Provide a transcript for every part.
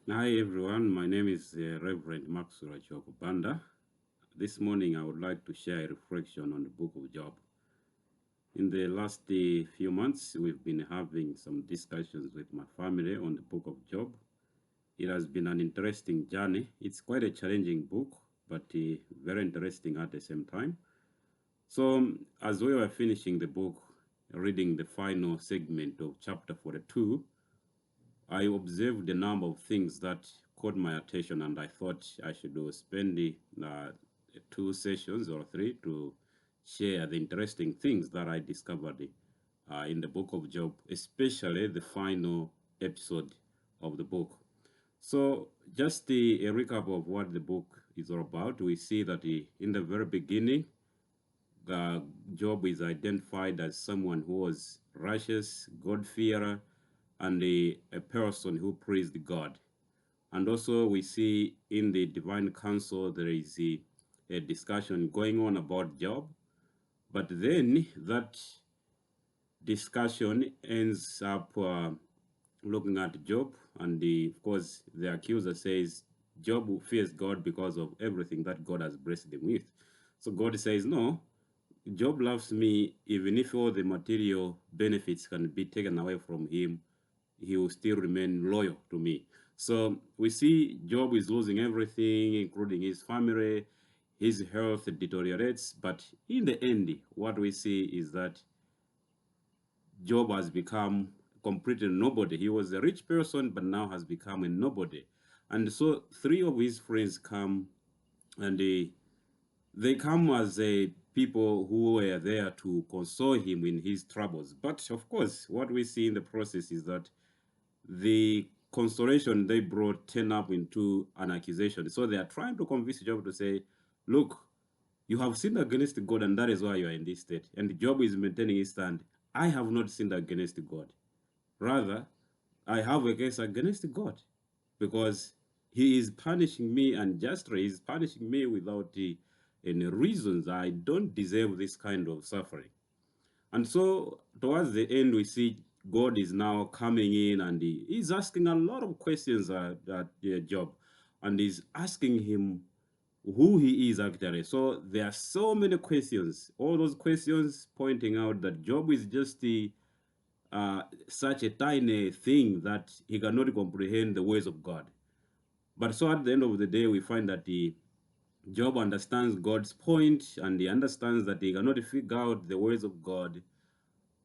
Hi everyone, my name is Reverend Maxwell Chokubanda. This morning I would like to share a reflection on the book of Job. In the last few months, we've been having some discussions with my family on the book of Job. It has been an interesting journey. It's quite a challenging book, but very interesting at the same time. So, as we were finishing the book, reading the final segment of chapter 42, I observed a number of things that caught my attention, and I thought I should spend the two sessions or three to share the interesting things that I discovered in the book of Job, especially the final episode of the book. So, just a recap of what the book is all about. We see that in the very beginning, uh, Job is identified as someone who was righteous, God-fearer, and a person who praised God. And also, we see in the divine council there is a discussion going on about Job, but then that discussion ends up looking at Job, and of course, the accuser says Job fears God because of everything that God has blessed him with. So God says, no, Job loves me, even if all the material benefits can be taken away from him, he will still remain loyal to me. So we see Job is losing everything, including his family, his health deteriorates. But in the end, what we see is that Job has become completely nobody. He was a rich person, but now has become a nobody. And so three of his friends come, and they come as a people who were there to console him in his troubles. But of course, what we see in the process is that the consolation they brought turned up into an accusation. So they are trying to convince Job to say, look, you have sinned against God, and that is why you are in this state. And Job is maintaining his stand. I have not sinned against God. Rather, I have a case against God because he is punishing me unjustly. He is punishing me without any reasons. I don't deserve this kind of suffering. And so, towards the end, we see God is now coming in and he's asking a lot of questions at Job. And he's asking him who he is actually. So, there are so many questions. All those questions pointing out that Job is just such a tiny thing that he cannot comprehend the ways of God. But so at the end of the day, we find that Job understands God's point and he understands that he cannot figure out the ways of God.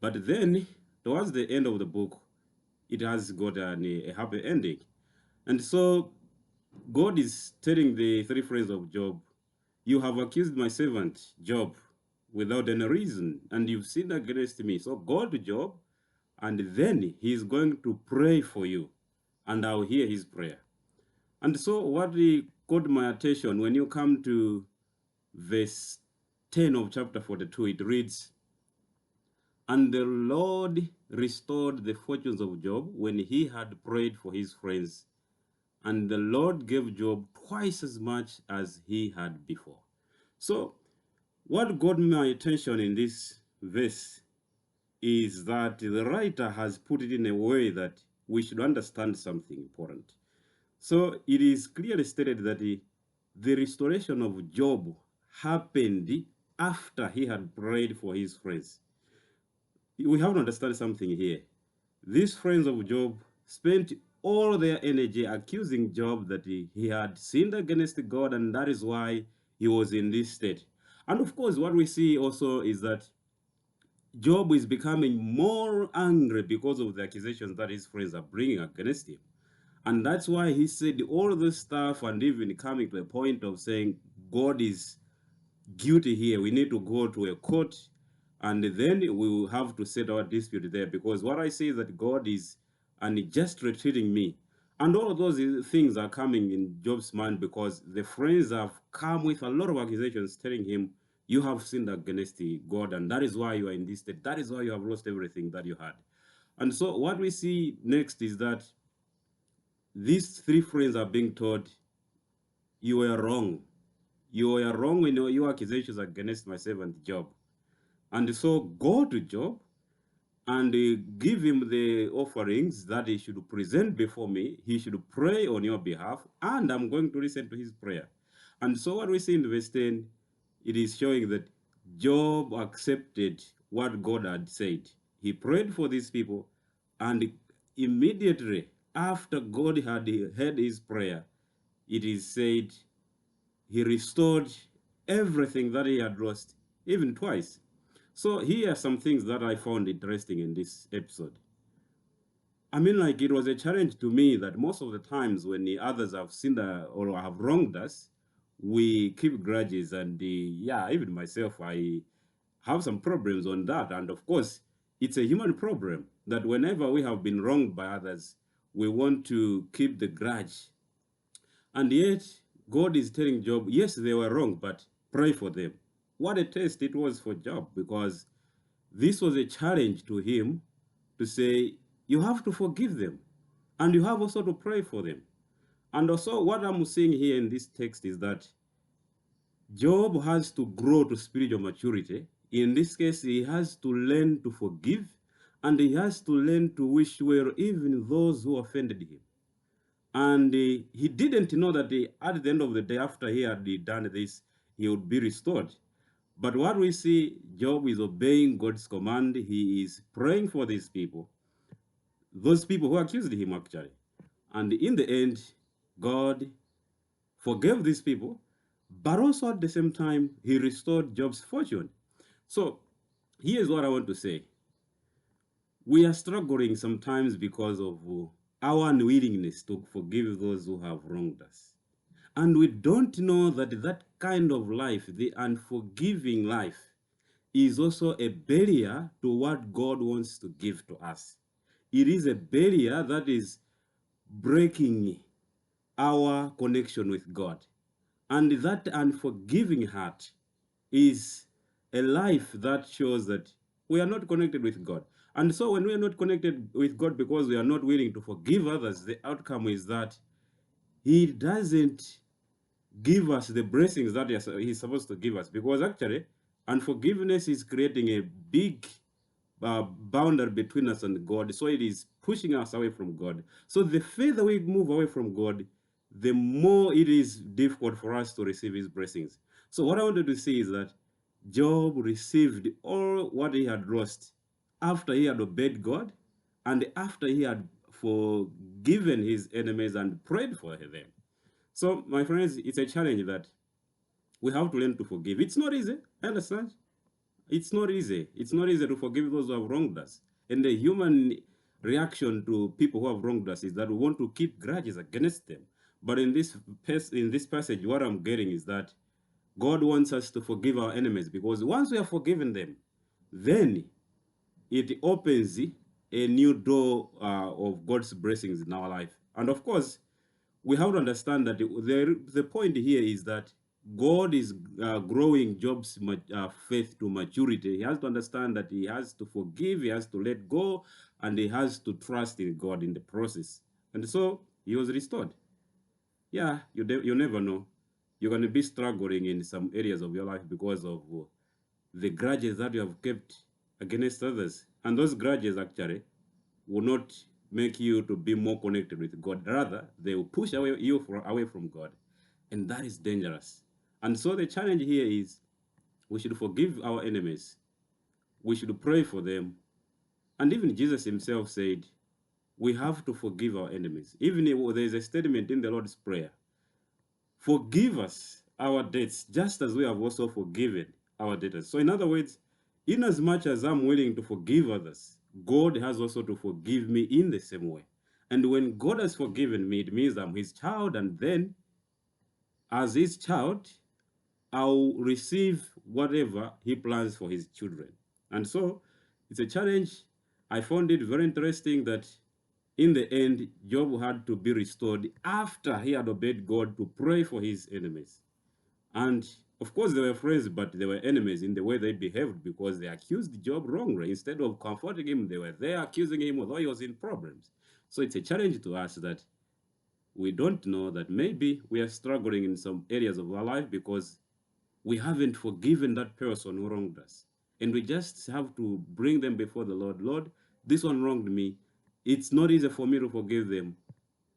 But then, towards the end of the book, it has got a happy ending. And so, God is telling the three friends of Job, you have accused my servant, Job, without any reason, and you've sinned against me. So, go to Job, and then he is going to pray for you, and I'll hear his prayer. And so, what really caught my attention when you come to verse 10 of chapter 42, it reads, and the Lord restored the fortunes of Job when he had prayed for his friends, and the Lord gave Job twice as much as he had before. So, what got my attention in this verse is that the writer has put it in a way that we should understand something important. So, it is clearly stated that the restoration of Job happened after he had prayed for his friends. We have to understand something here. These friends of Job spent all their energy accusing Job that he had sinned against God, and that is why he was in this state. And of course, what we see also is that Job is becoming more angry because of the accusations that his friends are bringing against him. And that's why he said all this stuff, and even coming to a point of saying, God is guilty here. We need to go to a court, and then we will have to settle our dispute there. Because what I say is that God is unjustly treating me. And all of those things are coming in Job's mind because the friends have come with a lot of accusations telling him, you have sinned against God, and that is why you are in this state. That is why you have lost everything that you had. And so what we see next is that these three friends are being told, you were wrong. You were wrong in your accusations against my servant Job. And so go to Job and give him the offerings that he should present before me. He should pray on your behalf, and I'm going to listen to his prayer. And so, what we see in verse 10, it is showing that Job accepted what God had said. He prayed for these people, and immediately after God had heard his prayer, it is said he restored everything that he had lost, even twice. So here are some things that I found interesting in this episode. I mean, like, it was a challenge to me that most of the times when the others have sinned or have wronged us, we keep grudges. And yeah, even myself, I have some problems on that. And of course, it's a human problem that whenever we have been wronged by others, we want to keep the grudge. And yet, God is telling Job, yes, they were wrong, but pray for them. What a test it was for Job, because this was a challenge to him to say, you have to forgive them, and you have also to pray for them. And also, what I'm seeing here in this text is that Job has to grow to spiritual maturity. In this case, he has to learn to forgive, and he has to learn to wish well even those who offended him. And he didn't know that at the end of the day, after he had done this, he would be restored. But what we see, Job is obeying God's command. He is praying for these people, those people who accused him, actually. And in the end, God forgave these people, but also at the same time, he restored Job's fortune. So here's what I want to say. We are struggling sometimes because of our unwillingness to forgive those who have wronged us. And we don't know that that kind of life, the unforgiving life, is also a barrier to what God wants to give to us. It is a barrier that is breaking our connection with God. And that unforgiving heart is a life that shows that we are not connected with God. And so when we are not connected with God because we are not willing to forgive others, the outcome is that he doesn't give us the blessings that he's supposed to give us. Because actually, unforgiveness is creating a big boundary between us and God. So it is pushing us away from God. So the further we move away from God, the more it is difficult for us to receive his blessings. So what I wanted to say is that Job received all what he had lost after he had obeyed God and after he had forgiven his enemies and prayed for them. So, my friends, it's a challenge that we have to learn to forgive. It's not easy, I understand. It's not easy. It's not easy to forgive those who have wronged us. And the human reaction to people who have wronged us is that we want to keep grudges against them. But in this passage, what I'm getting is that God wants us to forgive our enemies, because once we have forgiven them, then it opens a new door of God's blessings in our life. And of course, we have to understand that the point here is that God is growing Job's faith to maturity. He has to understand that he has to forgive, he has to let go, and he has to trust in God in the process. And so he was restored. Yeah, you never know. You're going to be struggling in some areas of your life because of the grudges that you have kept against others. And those grudges actually will not make you to be more connected with God. Rather, they will push you away from God. And that is dangerous. And so the challenge here is we should forgive our enemies. We should pray for them. And even Jesus himself said, we have to forgive our enemies. Even there is a statement in the Lord's Prayer, forgive us our debts, just as we have also forgiven our debtors. So in other words, in as much as I'm willing to forgive others, God has also to forgive me in the same way. And when God has forgiven me, it means I'm his child, and then as his child, I'll receive whatever he plans for his children. And so it's a challenge. I found it very interesting that in the end, Job had to be restored after he had obeyed God to pray for his enemies. And of course, they were friends, but they were enemies in the way they behaved, because they accused Job wrongly. Instead of comforting him, they were there accusing him, although he was in problems. So it's a challenge to us that we don't know that maybe we are struggling in some areas of our life because we haven't forgiven that person who wronged us. And we just have to bring them before the Lord. Lord, this one wronged me. It's not easy for me to forgive them.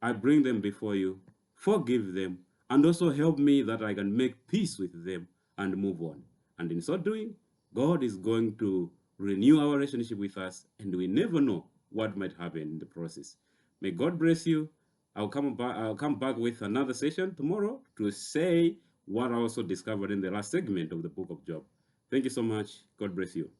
I bring them before you. Forgive them. And also help me that I can make peace with them and move on. And in so doing, God is going to renew our relationship with us, and we never know what might happen in the process. May God bless you. I'll come back with another session tomorrow to say what I also discovered in the last segment of the book of Job. Thank you so much. God bless you.